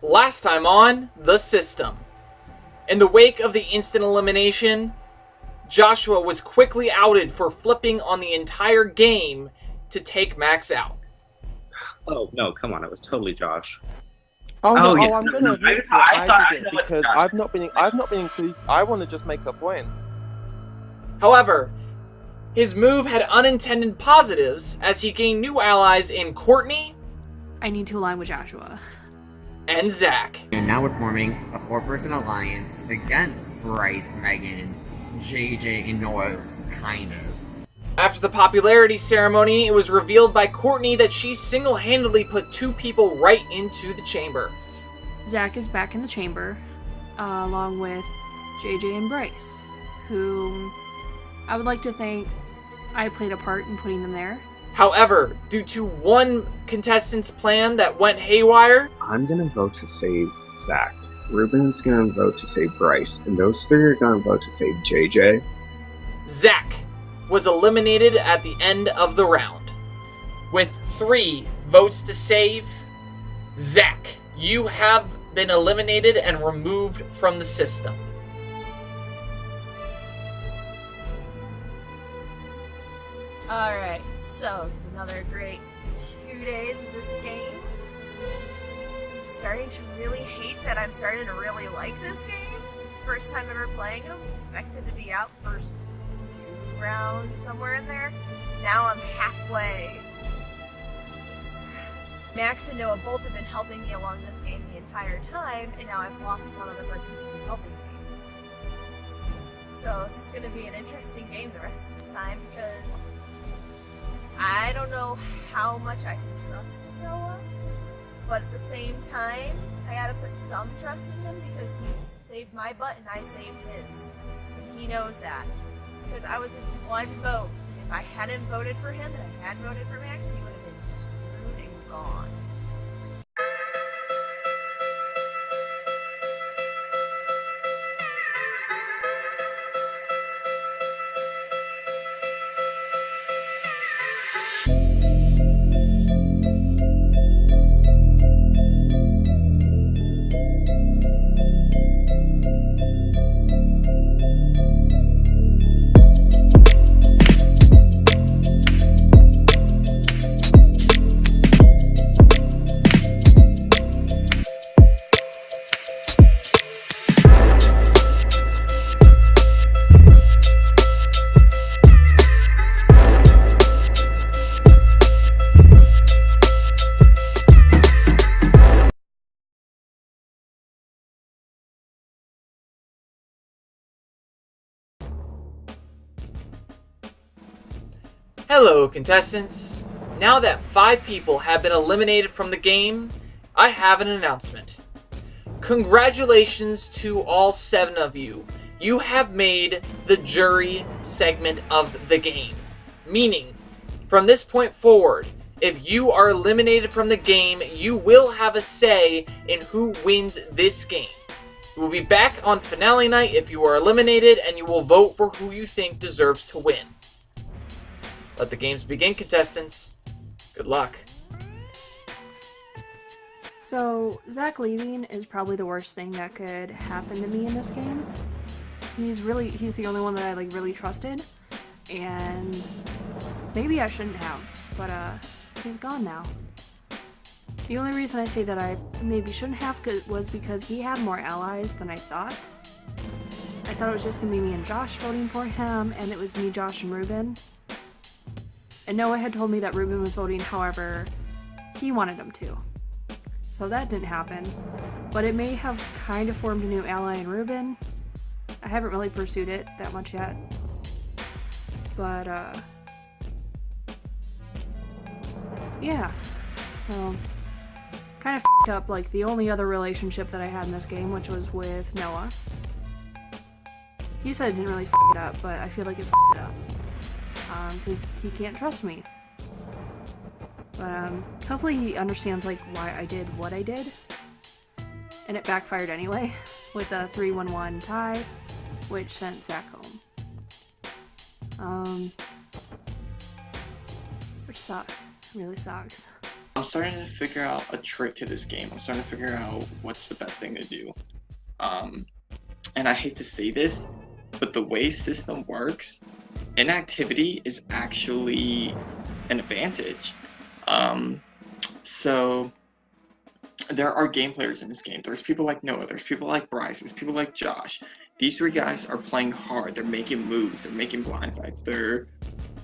Last time on The System. In the wake of the instant elimination, Joshua was quickly outed for flipping on the entire game to take Max out. Oh, no, come on. It was totally Josh. Oh, no, yeah. I'm gonna admit to it. I did it because I've not been included. I want to just make a point. However, his move had unintended positives as he gained new allies in Courtney I need to align with Joshua. and Zach. And now we're forming a 4-person alliance against Bryce, Megan, JJ, and Noah's kind of. After the popularity ceremony, it was revealed by Courtney that she single-handedly put 2 people right into the chamber. Zach is back in the chamber, along with JJ and Bryce, whom I would like to think I played a part in putting them there. However, due to one contestant's plan that went haywire, I'm going to vote to save Zach. Ruben's going to vote to save Bryce. And those 3 are going to vote to save JJ. Zach was eliminated at the end of the round. With 3 votes to save, Zach, you have been eliminated and removed from the system. Alright, so it's another great 2 days of this game. I'm starting to really hate that I'm starting to really like this game. It's the first time ever playing them. Expected to be out first 2 rounds, somewhere in there. Now I'm halfway. Max and Noah both have been helping me along this game the entire time, and now I've lost one other person who's been helping me. So this is going to be an interesting game the rest of the time because I don't know how much I can trust Noah, but at the same time, I gotta put some trust in him because he's saved my butt and I saved his. And he knows that. Because I was his one vote. If I hadn't voted for him and I had voted for Max, he would have been screwed and gone. Hello, contestants. Now that 5 people have been eliminated from the game, I have an announcement. Congratulations to all 7 of you. You have made the jury segment of the game. Meaning, from this point forward, if you are eliminated from the game, you will have a say in who wins this game. We will be back on finale night if you are eliminated, and you will vote for who you think deserves to win. Let the games begin, contestants. Good luck. So, Zach leaving is probably the worst thing that could happen to me in this game. He's the only one that I really trusted, and maybe I shouldn't have, but he's gone now. The only reason I say that I maybe shouldn't have was because he had more allies than I thought. I thought it was just gonna be me and Josh voting for him, and it was me, Josh, and Ruben. And Noah had told me that Ruben was voting, however, he wanted him to. So that didn't happen. But it may have kind of formed a new ally in Ruben. I haven't really pursued it that much yet. But, yeah. So, kind of f***ed up, the only other relationship that I had in this game, which was with Noah. He said it didn't really f*** it up, but I feel like it f***ed it up. Because he can't trust me. But, hopefully he understands, why I did what I did. And it backfired anyway, with a 3-1-1 tie, which sent Zach home. Which sucks. Really sucks. I'm starting to figure out a trick to this game. I'm starting to figure out what's the best thing to do. And I hate to say this, but the way system works, inactivity is actually an advantage. So there are game players in this game. There's people like Noah, there's people like Bryce, there's people like Josh. These 3 guys are playing hard. They're making moves, they're making blindsides, they're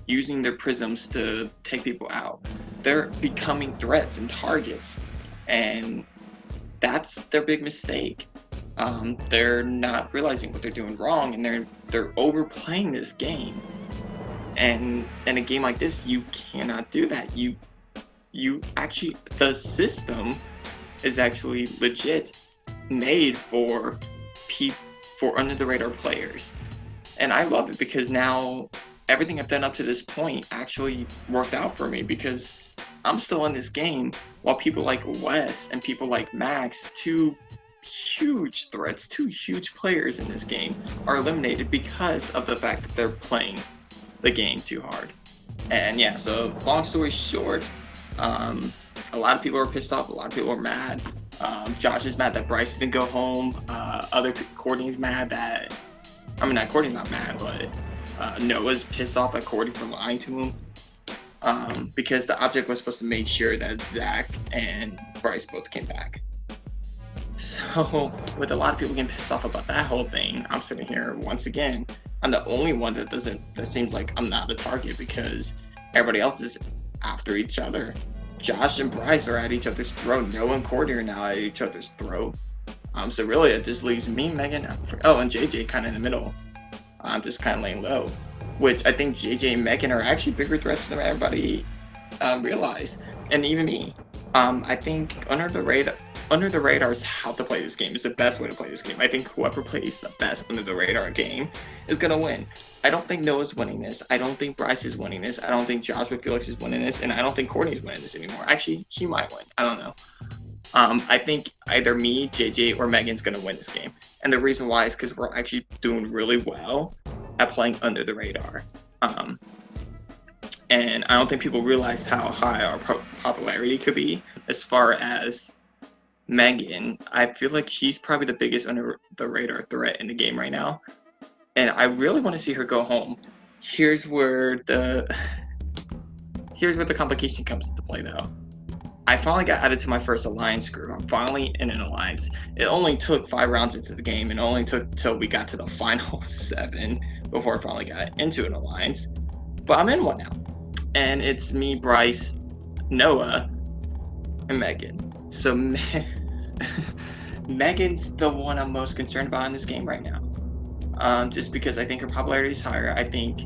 using their prisms to take people out. They're becoming threats and targets, and that's their big mistake. They're not realizing what they're doing wrong, and they're overplaying this game. And in a game like this, you cannot do that. You actually, the system is actually legit made for under the radar players, and I love it because now everything I've done up to this point actually worked out for me, because I'm still in this game while people like Wes and people like Max, 2 huge threats, 2 huge players in this game, are eliminated because of the fact that they're playing the game too hard. And yeah, so long story short, a lot of people are pissed off, a lot of people are mad. Josh is mad that Bryce didn't go home. Courtney's mad that, Courtney's not mad, but Noah's pissed off at Courtney for lying to him, because the object was supposed to make sure that Zach and Bryce both came back. So with a lot of people getting pissed off about that whole thing, I'm sitting here once again. I'm the only one that seems like I'm not a target, because everybody else is after each other. Josh and Bryce are at each other's throat. Noah and Courtney are now at each other's throat. So really it just leaves me, Megan, and JJ kind of in the middle. I'm just kind of laying low, which I think JJ and Megan are actually bigger threats than everybody realized, and even me. I think under the radar is how to play this game. It's the best way to play this game. I think whoever plays the best under the radar game is gonna win. I don't think Noah's winning this. I don't think Bryce is winning this. I don't think Joshua Felix is winning this, and I don't think Courtney's winning this anymore. Actually, she might win. I don't know. I think either me, JJ, or Megan's gonna win this game, and the reason why is because we're actually doing really well at playing under the radar. And I don't think people realize how high our popularity could be. As far as Megan, I feel like she's probably the biggest under the radar threat in the game right now, and I really want to see her go home. Here's where the complication comes into play, though. I finally got added to my first alliance group. I'm finally in an alliance. It only took 5 rounds into the game, and it only took till we got to the final 7 before I finally got into an alliance. But I'm in one now, and it's me, Bryce, Noah, and Megan. So Megan's the one I'm most concerned about in this game right now. Just because I think her popularity is higher. I think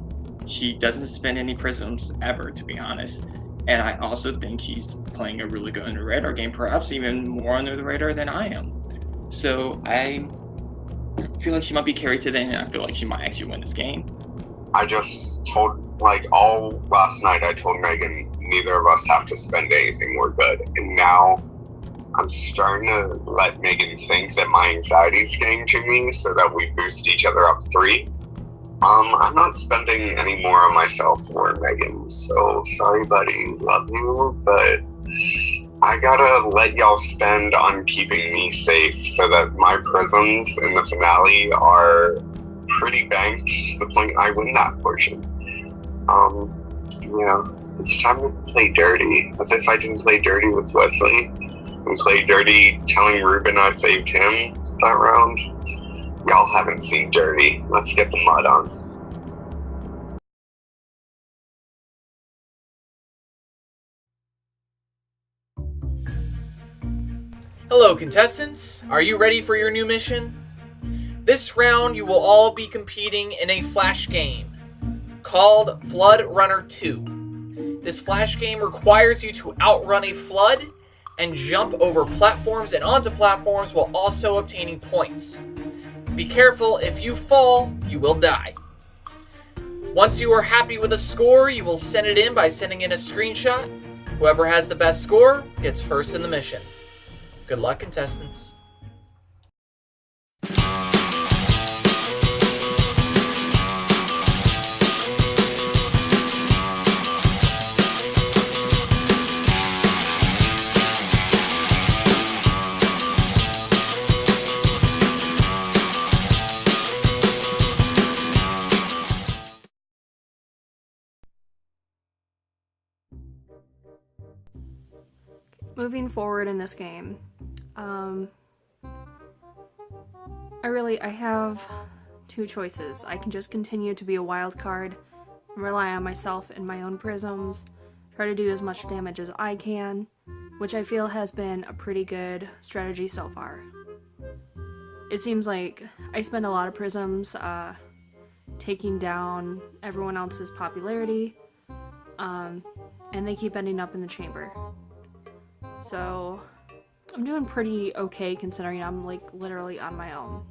she doesn't spend any prisms ever, to be honest. And I also think she's playing a really good under the radar game, perhaps even more under the radar than I am. So I feel like she might be carried to the end, and I feel like she might actually win this game. I just told, all last night, I told Megan, neither of us have to spend anything, we're good. And now I'm starting to let Megan think that my anxiety is getting to me so that we boost each other up 3. I'm not spending any more on myself for Megan, so sorry buddy, love you, but I gotta let y'all spend on keeping me safe so that my prisms in the finale are pretty banked to the point I win that portion. It's time to play dirty, as if I didn't play dirty with Wesley, and play dirty telling Ruben I saved him that round. Y'all haven't seen dirty. Let's get the mud on. Hello contestants, are you ready for your new mission? This round you will all be competing in a flash game called Flood Runner 2. This flash game requires you to outrun a flood and jump over platforms and onto platforms while also obtaining points. Be careful, if you fall, you will die. Once you are happy with a score, you will send it in by sending in a screenshot. Whoever has the best score gets first in the mission. Good luck, contestants. moving forward in this game, I have two choices. I can just continue to be a wild card, rely on myself and my own prisms, try to do as much damage as I can, which I feel has been a pretty good strategy so far. It seems like I spend a lot of prisms taking down everyone else's popularity, and they keep ending up in the chamber. So I'm doing pretty okay considering I'm like literally on my own.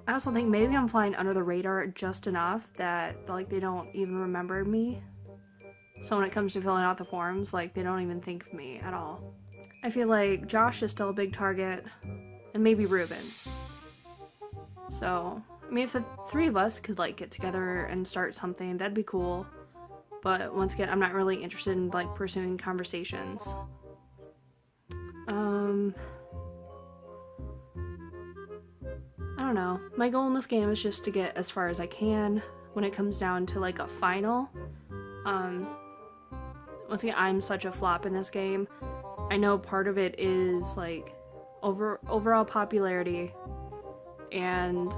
I also think maybe I'm flying under the radar just enough that like they don't even remember me. So when it comes to filling out the forms, like they don't even think of me at all. I feel like Josh is still a big target, and maybe Ruben. So, I mean, if the three of us could like get together and start something, that'd be cool. But once again, I'm not really interested in like pursuing conversations. I don't know. My goal in this game is just to get as far as I can when it comes down to like a final. Once again, I'm such a flop in this game. I know part of it is like overall popularity and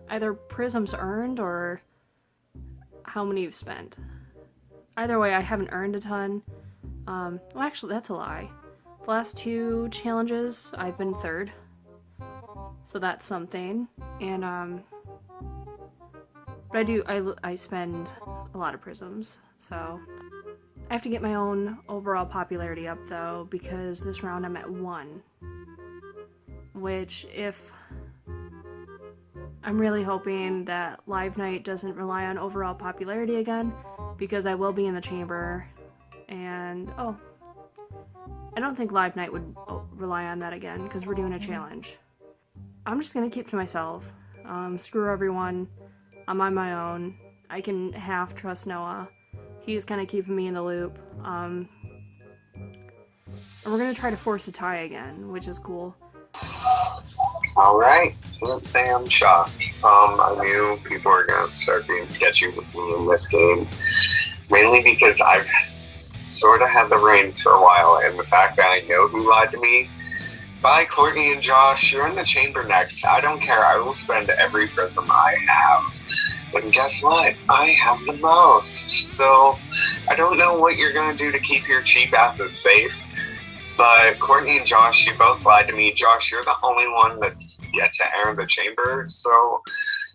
either prisms earned or how many you've spent. Either way, I haven't earned a ton. Well, actually, that's a lie. The last two challenges, I've been third. So that's something. And, but I spend a lot of prisms, so I have to get my own overall popularity up, though, because this round I'm at 1. Which, if... I'm really hoping that Live Night doesn't rely on overall popularity again, because I will be in the chamber, and... oh. I don't think Live Night would rely on that again, because we're doing a challenge. I'm just gonna keep to myself. Screw everyone. I'm on my own. I can half trust Noah. He's kind of keeping me in the loop. And we're gonna try to force a tie again, which is cool. Alright, can't say I'm shocked. I knew people were gonna start being sketchy with me in this game. Mainly because I've sort of had the reins for a while, and the fact that I know who lied to me. Bye, Courtney and Josh. You're in the chamber next. I don't care. I will spend every prism I have. And guess what? I have the most. So I don't know what you're going to do to keep your cheap asses safe. But Courtney and Josh, you both lied to me. Josh, you're the only one that's yet to enter the chamber. So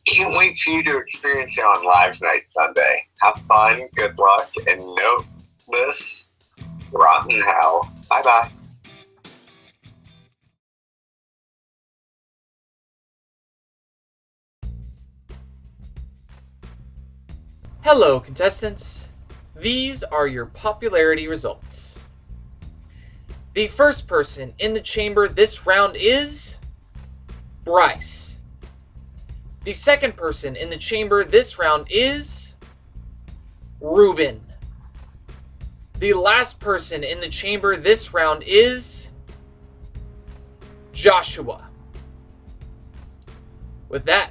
can't wait for you to experience it on Live Night Sunday. Have fun, good luck, and note this, rotten hell. Bye-bye. Hello, contestants. These are your popularity results. The first person in the chamber this round is Bryce. The second person in the chamber this round is Ruben. The last person in the chamber this round is Joshua. With that,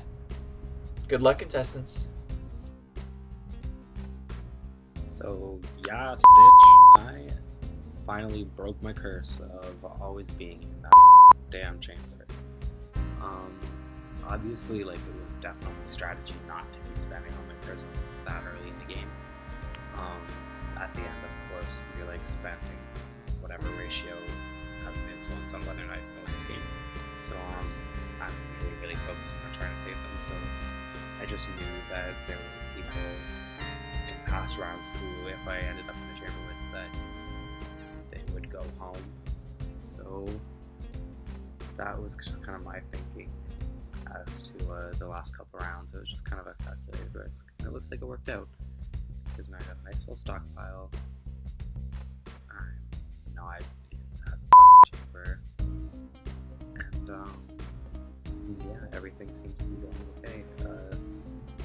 good luck, contestants. So, yes, bitch, I finally broke my curse of always being in that damn chamber. Obviously, like, it was definitely a strategy not to be spending all my prisms that early in the game. At the end, of course, you're, like, spending whatever ratio has an influence on whether or not you win this game. So, I'm really focusing on trying to save them, so I just knew that there were people in past rounds who, if I ended up in the chamber with, that they would go home. So that was just kind of my thinking as to the last couple rounds. It was just kind of a calculated risk. And it looks like it worked out, because now I got a nice little stockpile. I'm not in that fucking chamber. And yeah, everything seems to be going okay.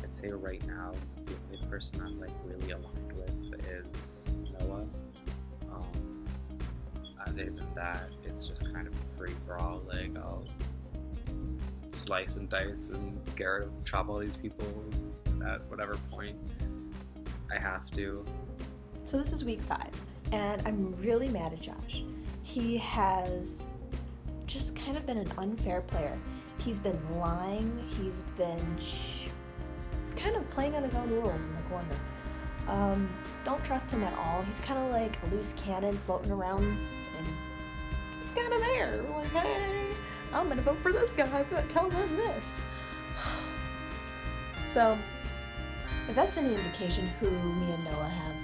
I'd say right now, the only person I'm like really aligned with is Noah. Other than that, it's just kind of a free-for-all. Like, I'll slice and dice and chop all these people at whatever point I have to. So this is week 5, and I'm really mad at Josh. he has just kind of been an unfair player. He's been lying, he's been kind of playing on his own rules in the corner. Don't trust him at all. He's kind of like a loose cannon floating around and just kind of there. Like, hey, I'm gonna vote for this guy, I'm gonna tell them this. So, if that's any indication who me and Noah have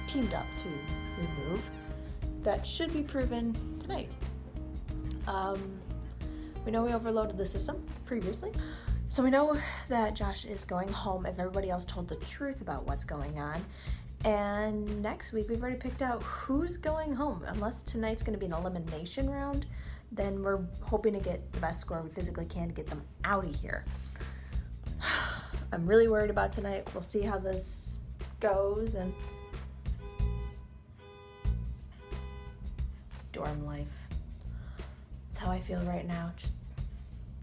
teamed up to remove, that should be proven tonight. We know we overloaded the system previously, so we know that Josh is going home if everybody else told the truth about what's going on. And next week, we've already picked out who's going home. Unless tonight's going to be an elimination round, then we're hoping to get the best score we physically can to get them out of here. I'm really worried about tonight. We'll see how this goes. And dorm life. That's how I feel right now. Just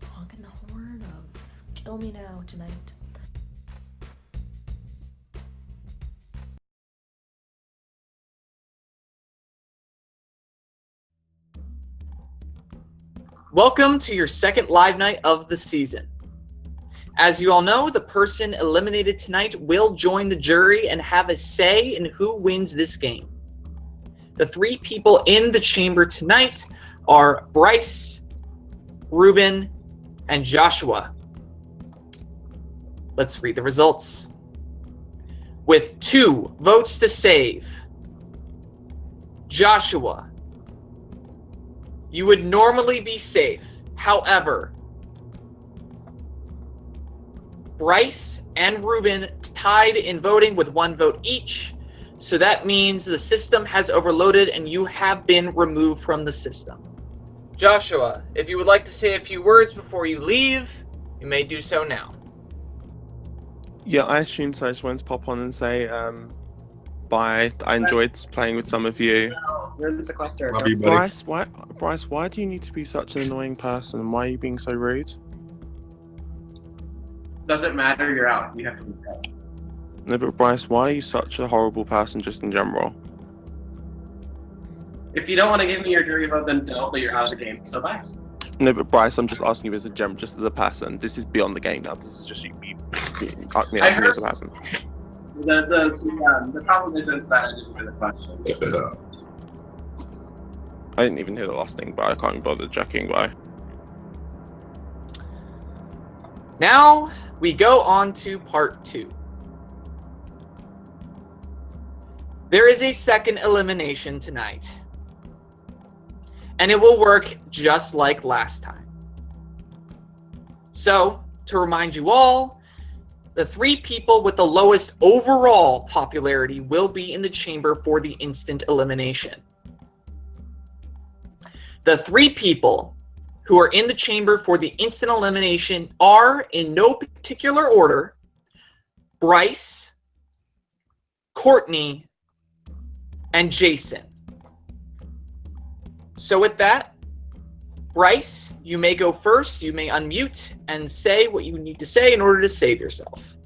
honking the horn of kill me now tonight. Welcome to your second live night of the season. As you all know, the person eliminated tonight will join the jury and have a say in who wins this game. The three people in the chamber tonight are Bryce, Ruben, and Joshua. Let's read the results. With 2 votes to save, Joshua, you would normally be safe. However, Bryce and Ruben tied in voting with 1 vote each. So that means the system has overloaded and you have been removed from the system. Joshua, if you would like to say a few words before you leave, you may do so now. Yeah, I assume so. I just wanted to pop on and say bye. I enjoyed playing with some of you. You're the sequester. Love you, buddy. Bryce, why do you need to be such an annoying person? And why are you being so rude? Doesn't matter, you're out. You have to leave out. No, but Bryce, why are you such a horrible person just in general? If you don't want to give me your jury vote, then don't, but you're out of the game, so bye. No, but Bryce, I'm just asking you as a just as a person. This is beyond the game now. This is just you asking me as a person. The problem isn't that I didn't hear the question. I didn't even hear the last thing, but I can't even bother checking why. Now we go on to part 2. There is a second elimination tonight. And it will work just like last time. So, to remind you all, the 3 people with the lowest overall popularity will be in the chamber for the instant elimination. The 3 people who are in the chamber for the instant elimination are, in no particular order, Bryce, Courtney, and Jason. So with that, Bryce, you may go first. You may unmute and say what you need to say in order to save yourself.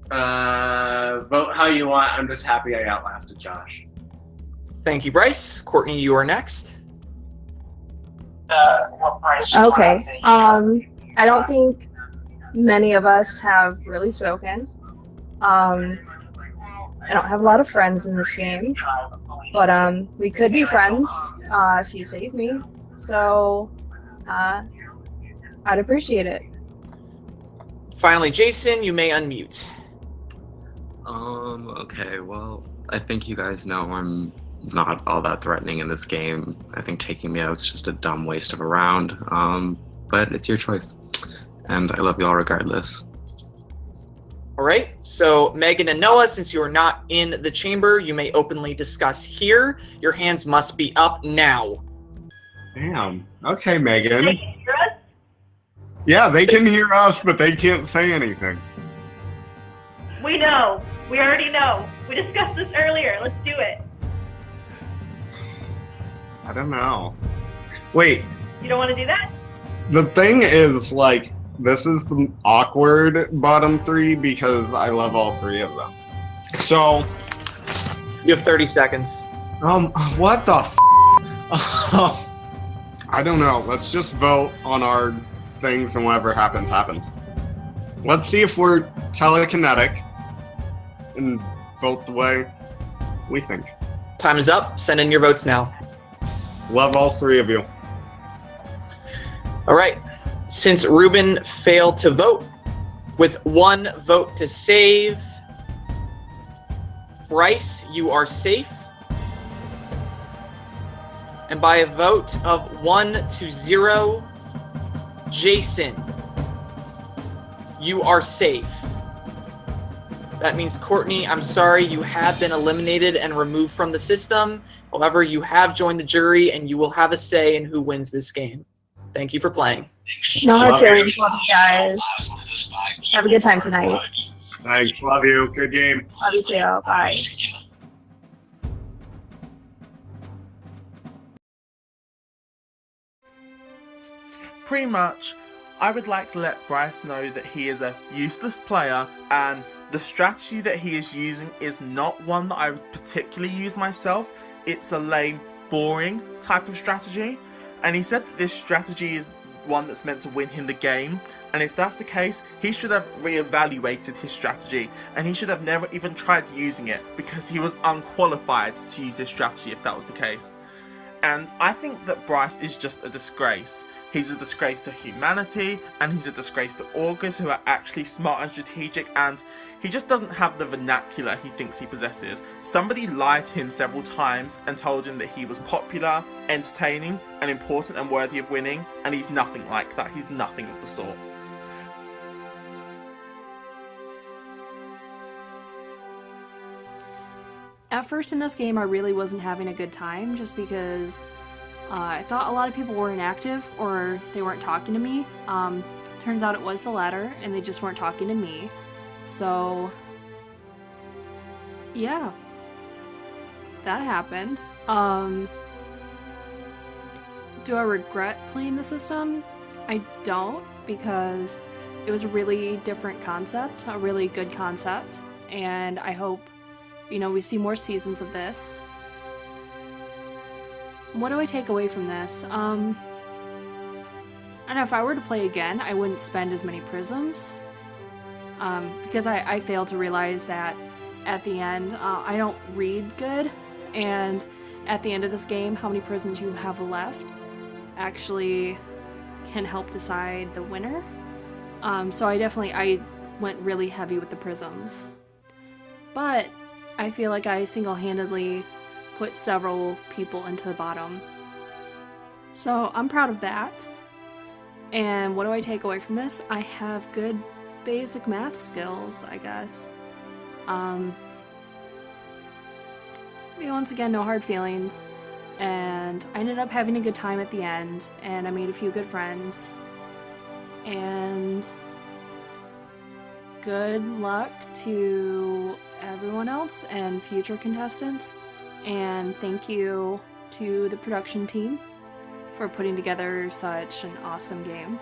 Vote how you want. I'm just happy I outlasted Josh. Thank you, Bryce. Courtney, you are next. Okay. I don't think many of us have really spoken. I don't have a lot of friends in this game, but we could be friends if you save me. So I'd appreciate it. Finally, Jason, you may unmute. Okay, well, I think you guys know I'm not all that threatening in this game. I think taking me out is just a dumb waste of a round. But it's your choice. And I love you all regardless. All right, so Megan and Noah, since you are not in the chamber, you may openly discuss here. Your hands must be up now. Damn. Okay, Megan. They can hear us? Yeah, they can hear us, but they can't say anything. We know. We already know. We discussed this earlier. Let's do it. I don't know. Wait. You don't want to do that? The thing is, like, this is the awkward bottom 3 because I love all 3 of them. So. You have 30 seconds. What the f? I don't know. Let's just vote on our things and whatever happens, happens. Let's see if we're telekinetic and vote the way we think. Time is up. Send in your votes now. Love all three of you. All right. Since Ruben failed to vote, with 1 vote to save, Bryce, you are safe. And by a vote of 1-0, Jason, you are safe. That means, Courtney, I'm sorry, you have been eliminated and removed from the system. However, you have joined the jury and you will have a say in who wins this game. Thank you for playing. No hard feelings. Love you guys. Have a good time tonight. Thanks. Love you. Good game. Love you too. Bye. Pretty much, I would like to let Bryce know that he is a useless player and the strategy that he is using is not one that I would particularly use myself. It's a lame, boring type of strategy. And he said that this strategy is one that's meant to win him the game. And if that's the case, he should have re-evaluated his strategy and he should have never even tried using it because he was unqualified to use this strategy if that was the case. And I think that Bryce is just a disgrace. He's a disgrace to humanity, and he's a disgrace to augurs who are actually smart and strategic, and he just doesn't have the vernacular he thinks he possesses. Somebody lied to him several times and told him that he was popular, entertaining, and important and worthy of winning, and he's nothing like that. He's nothing of the sort. At first in this game, I really wasn't having a good time just because I thought a lot of people were inactive or they weren't talking to me. Turns out it was the latter and they just weren't talking to me. So, yeah, that happened. Do I regret playing the system? I don't, because it was a really different concept, a really good concept, and I hope, you know, we see more seasons of this. What do I take away from this? I don't know, if I were to play again, I wouldn't spend as many prisms. Because I failed to realize that at the end, I don't read good, and at the end of this game, how many prisms you have left actually can help decide the winner. So I went really heavy with the prisms. But I feel like I single-handedly put several people into the bottom. So I'm proud of that. And what do I take away from this? I have good basic math skills, I guess. Once again, no hard feelings. And I ended up having a good time at the end, and I made a few good friends. And good luck to everyone else and future contestants. And thank you to the production team for putting together such an awesome game.